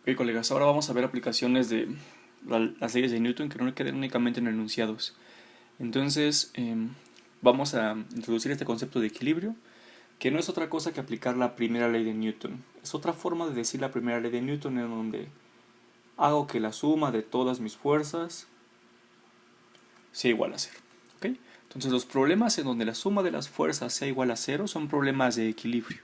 Ok, colegas, ahora vamos a ver aplicaciones de las leyes de Newton que no queden únicamente en enunciados. Entonces, vamos a introducir este concepto de equilibrio, que no es otra cosa que aplicar la primera ley de Newton. Es otra forma de decir la primera ley de Newton en donde hago que la suma de todas mis fuerzas sea igual a cero. ¿Ok? Entonces, los problemas en donde la suma de las fuerzas sea igual a cero son problemas de equilibrio.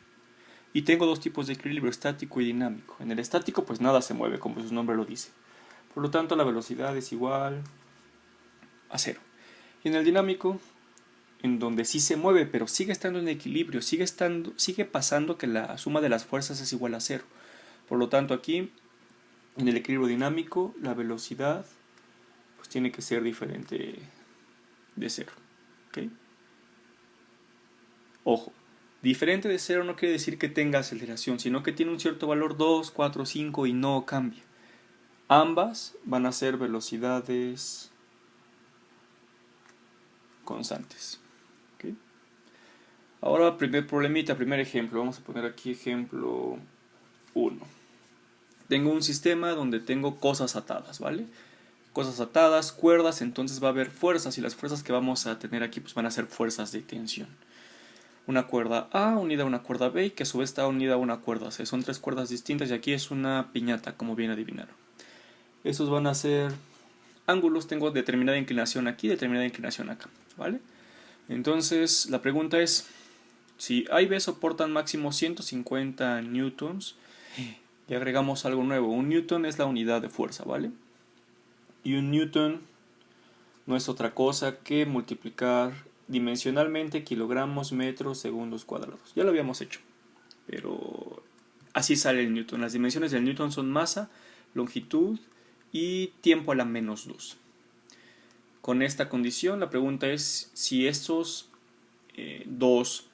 Y tengo dos tipos de equilibrio, estático y dinámico. En el estático, pues nada se mueve, como su nombre lo dice. Por lo tanto, la velocidad es igual a cero. Y en el dinámico, en donde sí se mueve, pero sigue estando en equilibrio, sigue pasando que la suma de las fuerzas es igual a cero. Por lo tanto, aquí, en el equilibrio dinámico, la velocidad pues tiene que ser diferente de cero. ¿Ok? Ojo, diferente de cero no quiere decir que tenga aceleración, sino que tiene un cierto valor 2, 4, 5 y no cambia. Ambas van a ser velocidades constantes. ¿Ok? Ahora, primer problemita, primer ejemplo. Vamos a poner aquí ejemplo 1. Tengo un sistema donde tengo cosas atadas, ¿vale? Cosas atadas, cuerdas, entonces va a haber fuerzas y las fuerzas que vamos a tener aquí pues van a ser fuerzas de tensión. Una cuerda A unida a una cuerda B y que a su vez está unida a una cuerda C. Son tres cuerdas distintas y aquí es una piñata, como bien adivinaron. Esos van a ser ángulos, tengo determinada inclinación aquí, determinada inclinación acá, ¿vale? Entonces la pregunta es, si A y B soportan máximo 150 newtons, y agregamos algo nuevo. Un newton es la unidad de fuerza, ¿vale? Y un newton no es otra cosa que multiplicar dimensionalmente kilogramos, metros, segundos cuadrados. Ya lo habíamos hecho, pero así sale el newton. Las dimensiones del newton son masa, longitud y tiempo a la menos 2. Con esta condición, la pregunta es si estos dos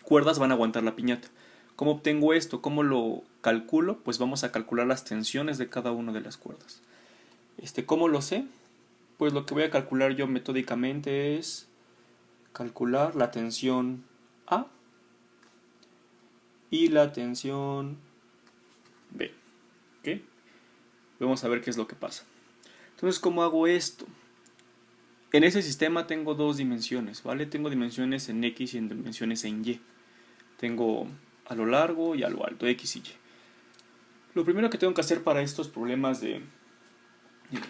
cuerdas van a aguantar la piñata. ¿Cómo obtengo esto? ¿Cómo lo calculo? Pues vamos a calcular las tensiones de cada una de las cuerdas. ¿Cómo lo sé? Pues lo que voy a calcular yo metódicamente es calcular la tensión A y la tensión B. ¿Ok? Vamos a ver qué es lo que pasa. Entonces, ¿cómo hago esto? En ese sistema tengo dos dimensiones, ¿vale? Tengo dimensiones en X y en dimensiones en Y. Tengo a lo largo y a lo alto, X y Y. Lo primero que tengo que hacer para estos problemas de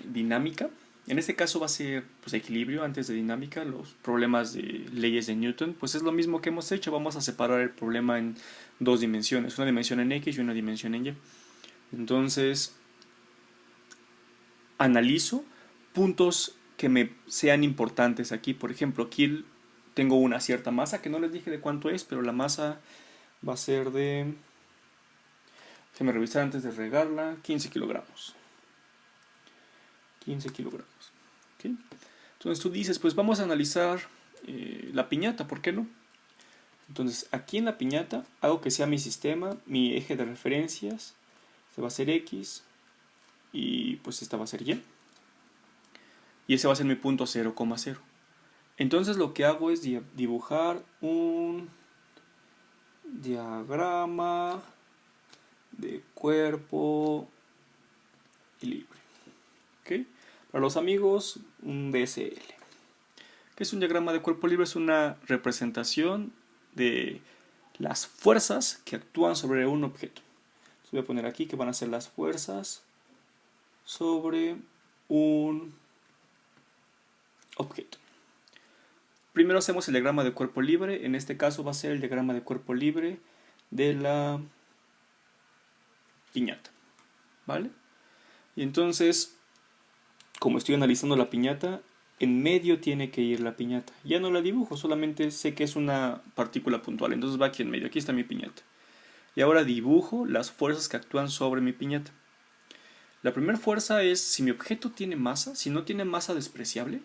dinámica, en este caso va a ser pues, equilibrio antes de dinámica, los problemas de leyes de Newton, pues es lo mismo que hemos hecho, vamos a separar el problema en dos dimensiones, una dimensión en X y una dimensión en Y. Entonces, analizo puntos que me sean importantes aquí, por ejemplo, aquí tengo una cierta masa, que no les dije de cuánto es, pero la masa va a ser de, déjenme revisar antes de regarla, 15 kilogramos. 15 kilogramos. ¿Okay? Entonces tú dices, pues vamos a analizar la piñata, ¿por qué no? Entonces aquí en la piñata hago que sea mi sistema, mi eje de referencias, este va a ser X y pues esta va a ser Y. Y ese va a ser mi punto 0,0. Entonces lo que hago es dibujar un diagrama de cuerpo y libre. ¿Okay? Para los amigos, un DSL. ¿Qué es un diagrama de cuerpo libre? Es una representación de las fuerzas que actúan sobre un objeto. Entonces voy a poner aquí que van a ser las fuerzas sobre un objeto. Primero hacemos el diagrama de cuerpo libre. En este caso va a ser el diagrama de cuerpo libre de la piñata. ¿Vale? Y entonces, como estoy analizando la piñata, en medio tiene que ir la piñata. Ya no la dibujo, solamente sé que es una partícula puntual. Entonces va aquí en medio. Aquí está mi piñata. Y ahora dibujo las fuerzas que actúan sobre mi piñata. La primera fuerza es si mi objeto tiene masa. Si no tiene masa despreciable,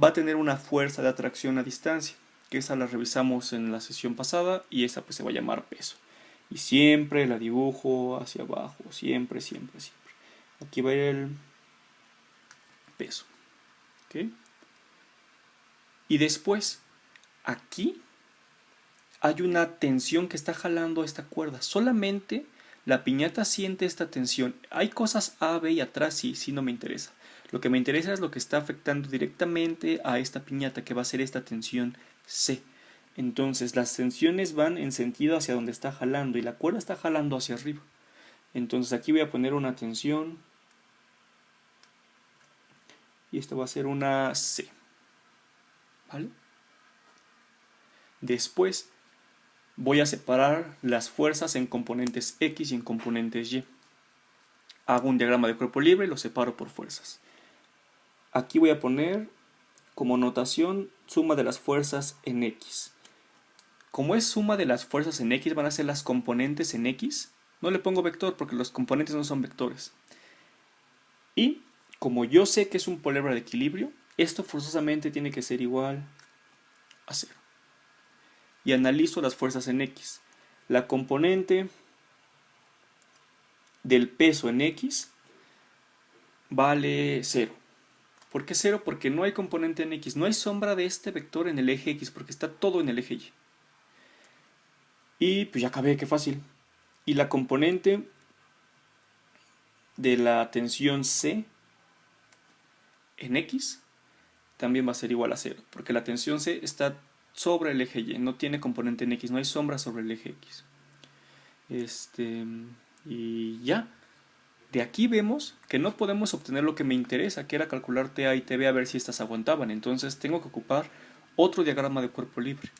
va a tener una fuerza de atracción a distancia, que esa la revisamos en la sesión pasada y esa pues se va a llamar peso. Y siempre la dibujo hacia abajo, siempre, siempre, siempre. Aquí va a ir el peso. ¿Okay? Y después, aquí hay una tensión que está jalando esta cuerda. Solamente La piñata siente esta tensión. Hay cosas A, B y atrás, sí no me interesa. Lo que me interesa es lo que está afectando directamente a esta piñata, que va a ser esta tensión C. Entonces las tensiones van en sentido hacia donde está jalando y la cuerda está jalando hacia arriba. Entonces aquí voy a poner una tensión y esto va a ser una C. ¿Vale? Después voy a separar las fuerzas en componentes X y en componentes Y. Hago un diagrama de cuerpo libre y lo separo por fuerzas. Aquí voy a poner como notación suma de las fuerzas en X. Como es suma de las fuerzas en X, van a ser las componentes en X. No le pongo vector porque los componentes no son vectores. Y como yo sé que es un poliedro de equilibrio, esto forzosamente tiene que ser igual a 0. Y analizo las fuerzas en X. La componente del peso en X vale 0. ¿Por qué 0? Porque no hay componente en X. No hay sombra de este vector en el eje X porque está todo en el eje Y. Y pues ya acabé, qué fácil. Y la componente de la tensión C en X también va a ser igual a 0. Porque la tensión C está sobre el eje Y. No tiene componente en X. No hay sombra sobre el eje X. Y ya. De aquí vemos que no podemos obtener lo que me interesa, que era calcular TA y TB a ver si estas aguantaban. Entonces tengo que ocupar otro diagrama de cuerpo libre.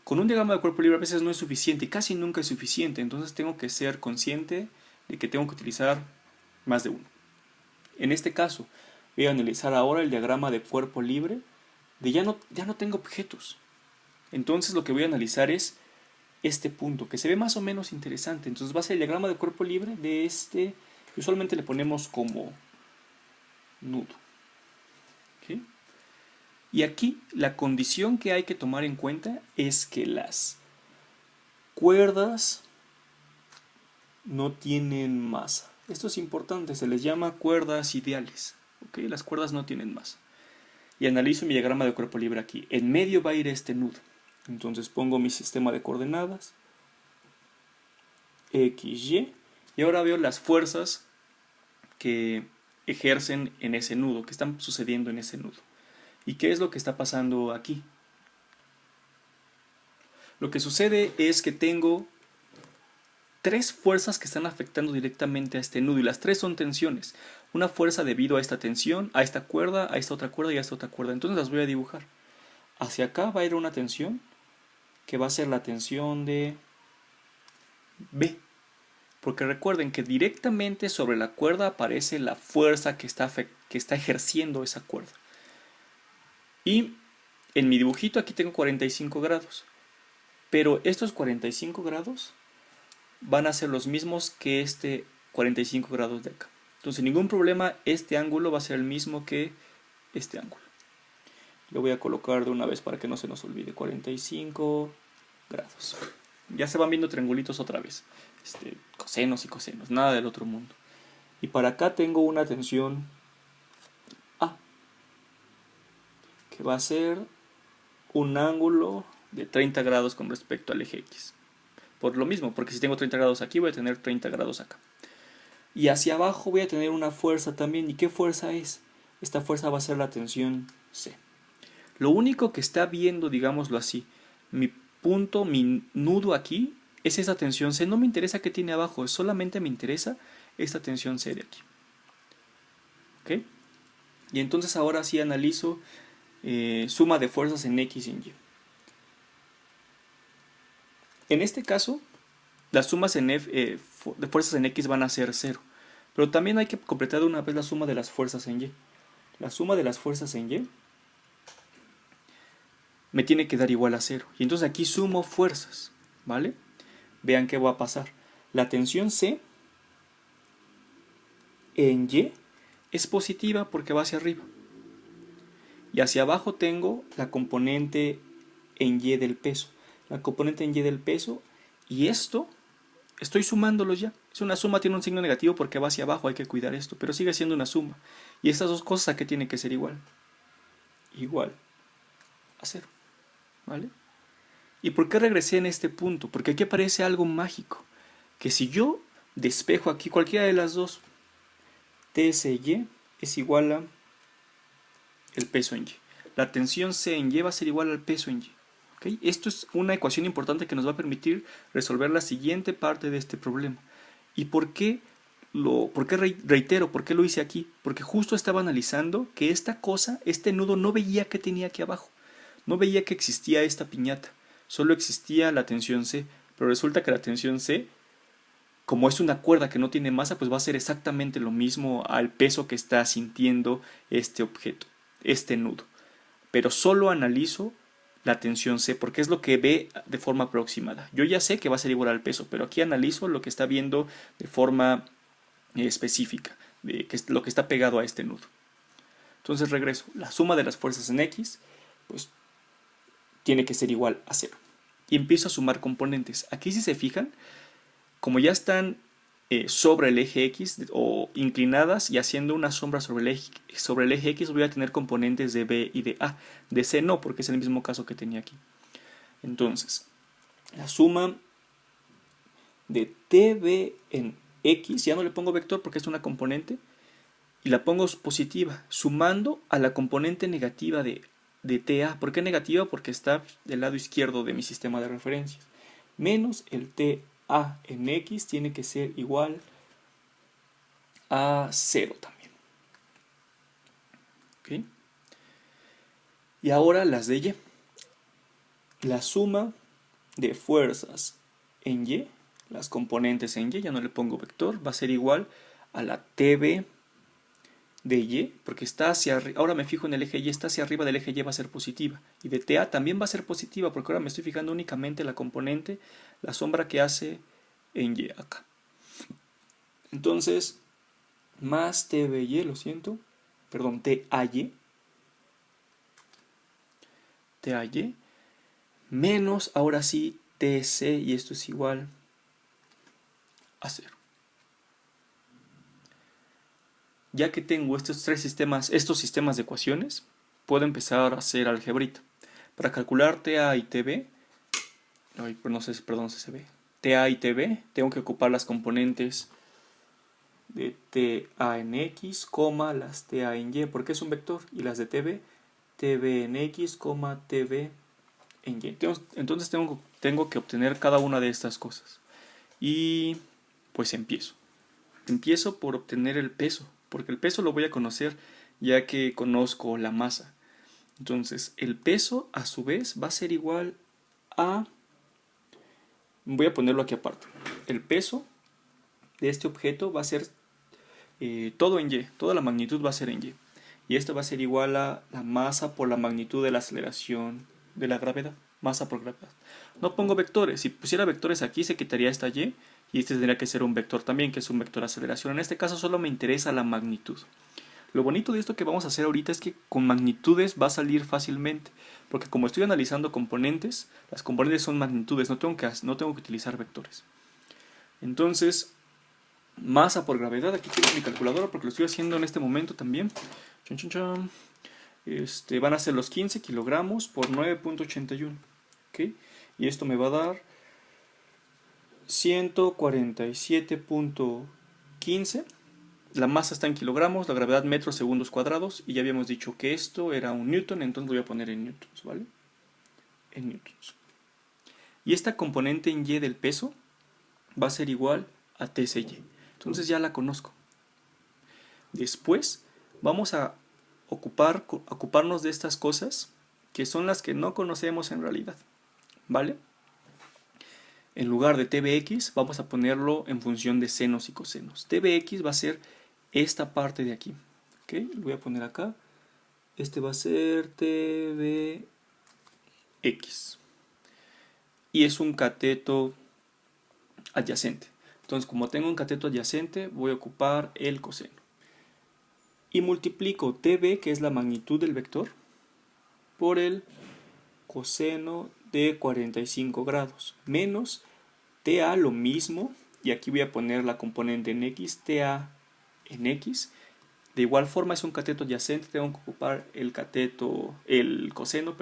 Con un diagrama de cuerpo libre a veces no es suficiente y casi nunca es suficiente. Entonces tengo que ser consciente de que tengo que utilizar más de uno. En este caso voy a analizar ahora el diagrama de cuerpo libre de ya no tengo objetos. Entonces lo que voy a analizar es este punto, que se ve más o menos interesante. Entonces va a ser el diagrama de cuerpo libre de este, que usualmente le ponemos como nudo. ¿Okay? Y aquí la condición que hay que tomar en cuenta es que las cuerdas no tienen masa. Esto es importante, se les llama cuerdas ideales. ¿Okay? Las cuerdas no tienen masa. Y analizo mi diagrama de cuerpo libre aquí. En medio va a ir este nudo. Entonces pongo mi sistema de coordenadas X, Y, y ahora veo las fuerzas que ejercen en ese nudo, que están sucediendo en ese nudo. ¿Y qué es lo que está pasando aquí? Lo que sucede es que tengo tres fuerzas que están afectando directamente a este nudo, y las tres son tensiones. Una fuerza debido a esta tensión, a esta cuerda, a esta otra cuerda y a esta otra cuerda. Entonces las voy a dibujar. Hacia acá va a ir una tensión, que va a ser la tensión de B. Porque recuerden que directamente sobre la cuerda aparece la fuerza que está ejerciendo esa cuerda. Y en mi dibujito aquí tengo 45 grados. Pero estos 45 grados van a ser los mismos que este 45 grados de acá. Entonces, sin ningún problema, este ángulo va a ser el mismo que este ángulo. Lo voy a colocar de una vez para que no se nos olvide. 45 grados. Ya se van viendo triangulitos otra vez. Cosenos y cosenos, nada del otro mundo. Y para acá tengo una tensión A, que va a ser un ángulo de 30 grados con respecto al eje X. Por lo mismo, porque si tengo 30 grados aquí, voy a tener 30 grados acá. Y hacia abajo voy a tener una fuerza también. ¿Y qué fuerza es? Esta fuerza va a ser la tensión C. Lo único que está viendo, digámoslo así, mi punto, mi nudo aquí, es esa tensión C. No me interesa qué tiene abajo, solamente me interesa esta tensión C de aquí. ¿Ok? Y entonces ahora sí analizo suma de fuerzas en X y en Y. En este caso, las sumas de fuerzas en X van a ser 0. Pero también hay que completar de una vez la suma de las fuerzas en Y. La suma de las fuerzas en Y me tiene que dar igual a 0. Y entonces aquí sumo fuerzas, ¿vale? Vean qué va a pasar. La tensión C en Y es positiva porque va hacia arriba. Y hacia abajo tengo la componente en Y del peso. La componente en Y del peso, y esto estoy sumándolos ya. Es una suma, tiene un signo negativo porque va hacia abajo, hay que cuidar esto. Pero sigue siendo una suma. Y estas dos cosas, ¿a qué tienen que ser igual? Igual a 0. ¿Vale? ¿Y por qué regresé en este punto? Porque aquí aparece algo mágico. que si yo despejo aquí cualquiera de las dos, TSY es igual a el peso en Y. La tensión C en Y va a ser igual al peso en Y. ¿Okay? Esto es una ecuación importante que nos va a permitir resolver la siguiente parte de este problema. ¿Y por qué reitero, por qué lo hice aquí? Porque justo estaba analizando que esta cosa, este nudo, no veía que tenía aquí abajo. No veía que existía esta piñata. Solo existía la tensión C. Pero resulta que la tensión C, como es una cuerda que no tiene masa, pues va a ser exactamente lo mismo al peso que está sintiendo este objeto, este nudo. Pero solo analizo la tensión C, porque es lo que ve de forma aproximada. Yo ya sé que va a ser igual al peso, pero aquí analizo lo que está viendo de forma específica, que es lo que está pegado a este nudo. Entonces regreso. La suma de las fuerzas en X, pues tiene que ser igual a 0. Y empiezo a sumar componentes. Aquí, si se fijan, como ya están sobre el eje X o inclinadas y haciendo una sombra sobre el eje X, voy a tener componentes de B y de A. De C no, porque es el mismo caso que tenía aquí. Entonces, la suma de TB en X, ya no le pongo vector porque es una componente, y la pongo positiva, sumando a la componente negativa de TA. ¿Por qué negativa? Porque está del lado izquierdo de mi sistema de referencias. Menos el TA en X tiene que ser igual a 0 también. ¿Okay? Y ahora las de Y. La suma de fuerzas en Y, las componentes en Y, ya no le pongo vector, va a ser igual a la TB de Y, porque está hacia arriba. Ahora me fijo en el eje Y, está hacia arriba del eje Y, va a ser positiva. Y de TA también va a ser positiva, porque ahora me estoy fijando únicamente en la componente, la sombra que hace en Y acá. Entonces, más TBY, lo siento, perdón, TAY, menos, ahora sí, TC, y esto es igual a 0. Ya que tengo estos sistemas de ecuaciones, puedo empezar a hacer algebrita. Para calcular TA y TB, perdón, CCB, TA y TB, tengo que ocupar las componentes de TA en X, las TA en Y, porque es un vector, y las de TB en X, TB en Y. Entonces tengo que obtener cada una de estas cosas. Y pues empiezo por obtener el peso, porque el peso lo voy a conocer ya que conozco la masa. Entonces el peso a su vez va a ser igual a, voy a ponerlo aquí aparte, el peso de este objeto va a ser todo en Y, toda la magnitud va a ser en Y, y esto va a ser igual a la masa por la magnitud de la aceleración de la gravedad, masa por gravedad. No pongo vectores, si pusiera vectores aquí se quitaría esta Y, y este tendría que ser un vector también, que es un vector aceleración. En este caso solo me interesa la magnitud. Lo bonito de esto que vamos a hacer ahorita es que con magnitudes va a salir fácilmente, porque como estoy analizando componentes, las componentes son magnitudes, no tengo que utilizar vectores. Entonces, masa por gravedad, aquí tengo mi calculadora porque lo estoy haciendo en este momento también. Van a ser los 15 kilogramos por 9.81. ¿Okay? Y esto me va a dar 147.15. La masa está en kilogramos, la gravedad metros segundos cuadrados, y ya habíamos dicho que esto era un newton, entonces lo voy a poner en newtons, ¿vale? En newtons. Y esta componente en Y del peso va a ser igual a TCY. Entonces ya la conozco. Después vamos a ocuparnos de estas cosas que son las que no conocemos en realidad, ¿vale? En lugar de TBX vamos a ponerlo en función de senos y cosenos. TBX va a ser esta parte de aquí, ¿ok? Lo voy a poner acá. Este va a ser TBX. Y es un cateto adyacente. Entonces, como tengo un cateto adyacente, voy a ocupar el coseno. Y multiplico TB, que es la magnitud del vector, por el coseno de 45 grados, menos TA, lo mismo, y aquí voy a poner la componente en X, TA en X. De igual forma es un cateto adyacente, tengo que ocupar el coseno,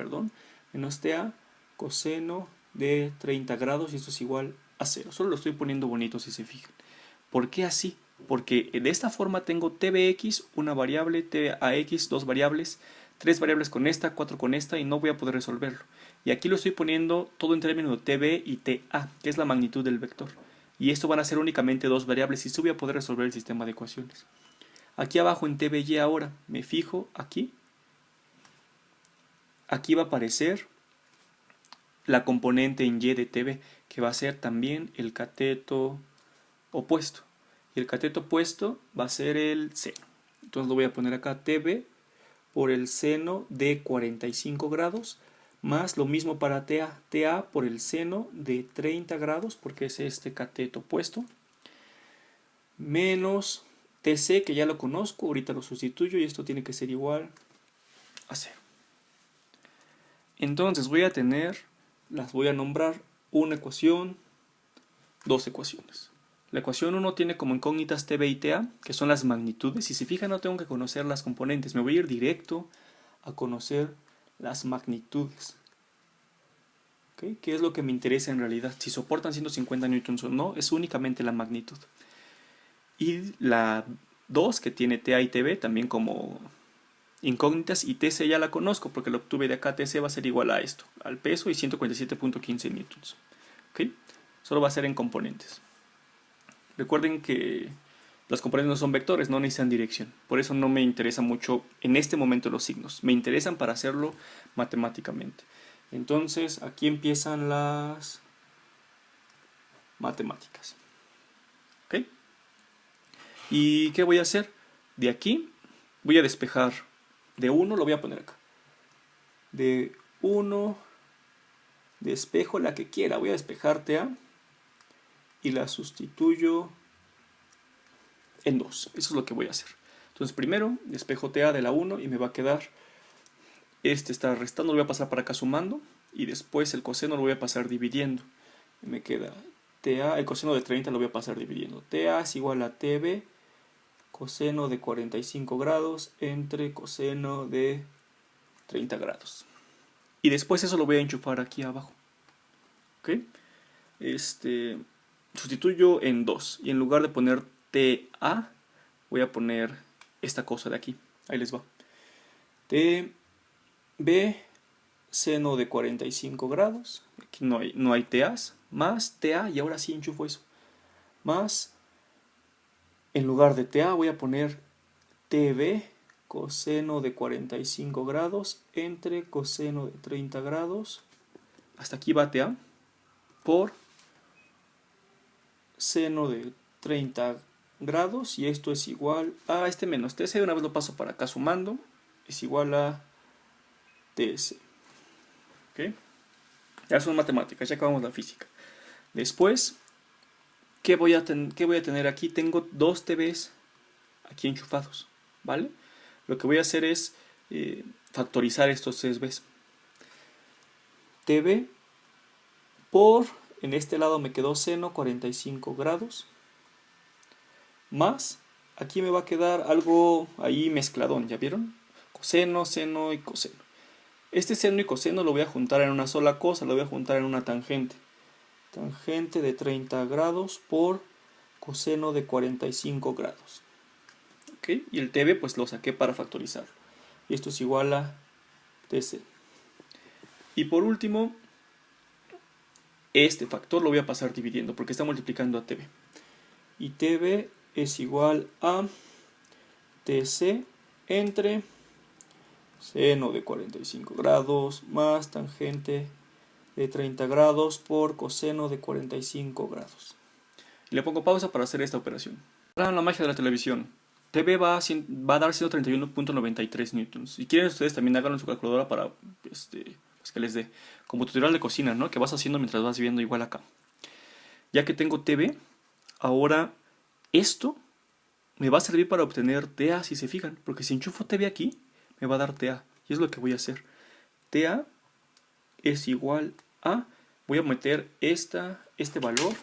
menos TA, coseno de 30 grados, y esto es igual a 0. Solo lo estoy poniendo bonito si se fijan. ¿Por qué así? Porque de esta forma tengo tbx, una variable, tax, dos variables, tres variables con esta, cuatro con esta, y no voy a poder resolverlo. Y aquí lo estoy poniendo todo en términos de tb y ta, que es la magnitud del vector. Y esto van a ser únicamente dos variables y sí voy a poder resolver el sistema de ecuaciones. Aquí abajo en tby ahora me fijo aquí. Aquí va a aparecer la componente en y de tb, que va a ser también el cateto opuesto. Y el cateto opuesto va a ser el seno. Entonces lo voy a poner acá tb por el seno de 45 grados, más lo mismo para ta por el seno de 30 grados, porque es este cateto opuesto, menos tc, que ya lo conozco, ahorita lo sustituyo y esto tiene que ser igual a 0. Entonces las voy a nombrar una ecuación, dos ecuaciones. La ecuación 1 tiene como incógnitas tb y ta, que son las magnitudes. Si se fijan, no tengo que conocer las componentes, me voy a ir directo a conocer las magnitudes. ¿Okay? ¿Qué es lo que me interesa en realidad? Si soportan 150 newtons o no, es únicamente la magnitud. Y la 2, que tiene ta y tb, también como incógnitas, y tc ya la conozco porque lo obtuve de acá. Tc va a ser igual a esto, al peso y 147.15 newtons. ¿Okay? Solo va a ser en componentes. Recuerden que las componentes no son vectores, no necesitan dirección. Por eso no me interesa mucho en este momento los signos. Me interesan para hacerlo matemáticamente. Entonces aquí empiezan las matemáticas. ¿Ok? ¿Y qué voy a hacer? De aquí voy a despejar. De 1 lo voy a poner acá. De 1 despejo la que quiera. Voy a despejar ta y la sustituyo en 2. Eso es lo que voy a hacer. Entonces primero despejo ta de la 1 y me va a quedar, este está restando, lo voy a pasar para acá sumando, y después el coseno lo voy a pasar dividiendo. Y me queda ta, el coseno de 30 lo voy a pasar dividiendo. Ta es igual a tb coseno de 45 grados entre coseno de 30 grados. Y después eso lo voy a enchufar aquí abajo. ¿Ok? Sustituyo en 2. Y en lugar de poner ta, voy a poner esta cosa de aquí. Ahí les va. tb seno de 45 grados. Aquí no hay ta's. Más ta, y ahora sí enchufo eso. Más, en lugar de ta voy a poner tb coseno de 45 grados entre coseno de 30 grados. Hasta aquí va ta. Por seno de 30 grados, y esto es igual a este menos tc, de una vez lo paso para acá sumando, es igual a tc. ¿Ok? Ya son matemáticas, ya acabamos la física. Después, ¿qué voy a tener aquí? Tengo dos tb's aquí enchufados, ¿vale? Lo que voy a hacer es factorizar estos 3b's. tb por, en este lado me quedó seno 45 grados, más, aquí me va a quedar algo ahí mezcladón, ¿ya vieron? Coseno, seno y coseno. Este seno y coseno lo voy a juntar en una sola cosa, lo voy a juntar en una tangente. Tangente de 30 grados por coseno de 45 grados. ¿Ok? Y el tb pues lo saqué para factorizarlo. Y esto es igual a tc. Y por último, este factor lo voy a pasar dividiendo porque está multiplicando a tb. Y tb es igual a tc entre seno de 45 grados más tangente de 30 grados por coseno de 45 grados. Y le pongo pausa para hacer esta operación. Ahora la magia de la televisión. tb va a dar 131.93 newtons. Si quieren ustedes también háganlo en su calculadora para pues que les dé. Como tutorial de cocina, ¿no? Que vas haciendo mientras vas viendo igual acá. Ya que tengo tb, ahora esto me va a servir para obtener ta, si se fijan. Porque si enchufo tb aquí, me va a dar ta. Y es lo que voy a hacer. ta es igual a, voy a meter este valor,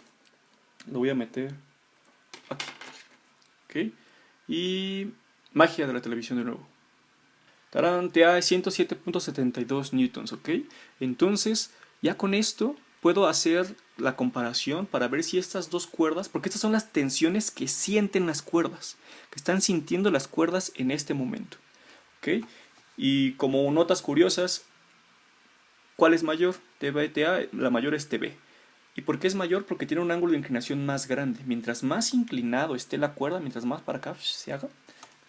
lo voy a meter aquí. ¿Ok? Y magia de la televisión de nuevo. Tarán, ta es 107.72 newtons, ¿ok? Entonces, ya con esto puedo hacer la comparación para ver si estas dos cuerdas, porque estas son las tensiones que sienten las cuerdas, que están sintiendo las cuerdas en este momento. ¿Ok? Y como notas curiosas, ¿cuál es mayor? TB, TA, la mayor es TB. ¿Y por qué es mayor? Porque tiene un ángulo de inclinación más grande. Mientras más inclinado esté la cuerda, mientras más para acá se haga,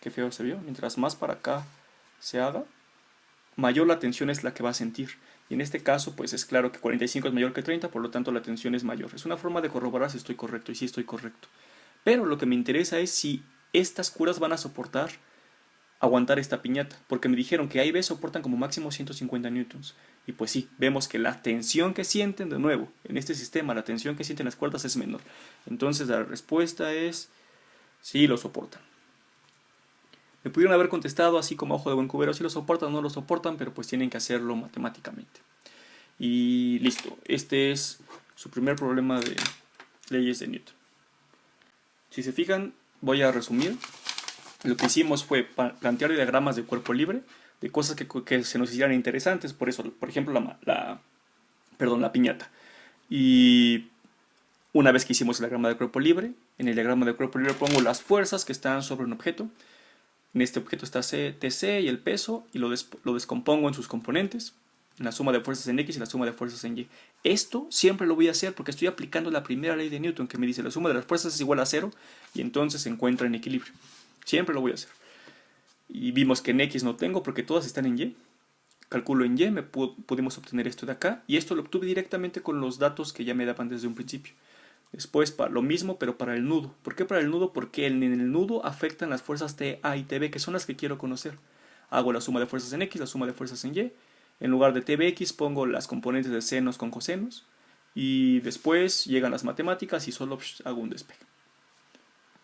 qué feo se vio, mientras más para acá se haga, mayor la tensión es la que va a sentir. Y en este caso, pues es claro que 45 es mayor que 30, por lo tanto la tensión es mayor. Es una forma de corroborar si estoy correcto, y sí estoy correcto. Pero lo que me interesa es si estas cuerdas van a soportar aguantar esta piñata, porque me dijeron que A y B soportan como máximo 150 newtons. Y pues sí, vemos que la tensión que sienten, de nuevo, en este sistema, la tensión que sienten las cuerdas es menor. Entonces la respuesta es sí lo soportan. Me pudieron haber contestado así como ojo de buen cubero, si lo soportan o no lo soportan, pero pues tienen que hacerlo matemáticamente. Y listo, este es su primer problema de leyes de Newton. Si se fijan, voy a resumir. Lo que hicimos fue plantear diagramas de cuerpo libre, de cosas que se nos hicieran interesantes, por eso, por ejemplo, la piñata. Y una vez que hicimos el diagrama de cuerpo libre, en el diagrama de cuerpo libre pongo las fuerzas que están sobre un objeto. En este objeto está TC y el peso, y lo descompongo en sus componentes, en la suma de fuerzas en X y la suma de fuerzas en Y. Esto siempre lo voy a hacer porque estoy aplicando la primera ley de Newton, que me dice la suma de las fuerzas es igual a 0, y entonces se encuentra en equilibrio. Siempre lo voy a hacer. Y vimos que en X no tengo porque todas están en Y. Calculo en Y, pudimos obtener esto de acá, y esto lo obtuve directamente con los datos que ya me daban desde un principio. Después lo mismo, pero para el nudo. ¿Por qué para el nudo? Porque en el nudo afectan las fuerzas TA y TB, que son las que quiero conocer. Hago la suma de fuerzas en X, la suma de fuerzas en Y. En lugar de TBX pongo las componentes de senos con cosenos. Y después llegan las matemáticas y solo hago un despegue.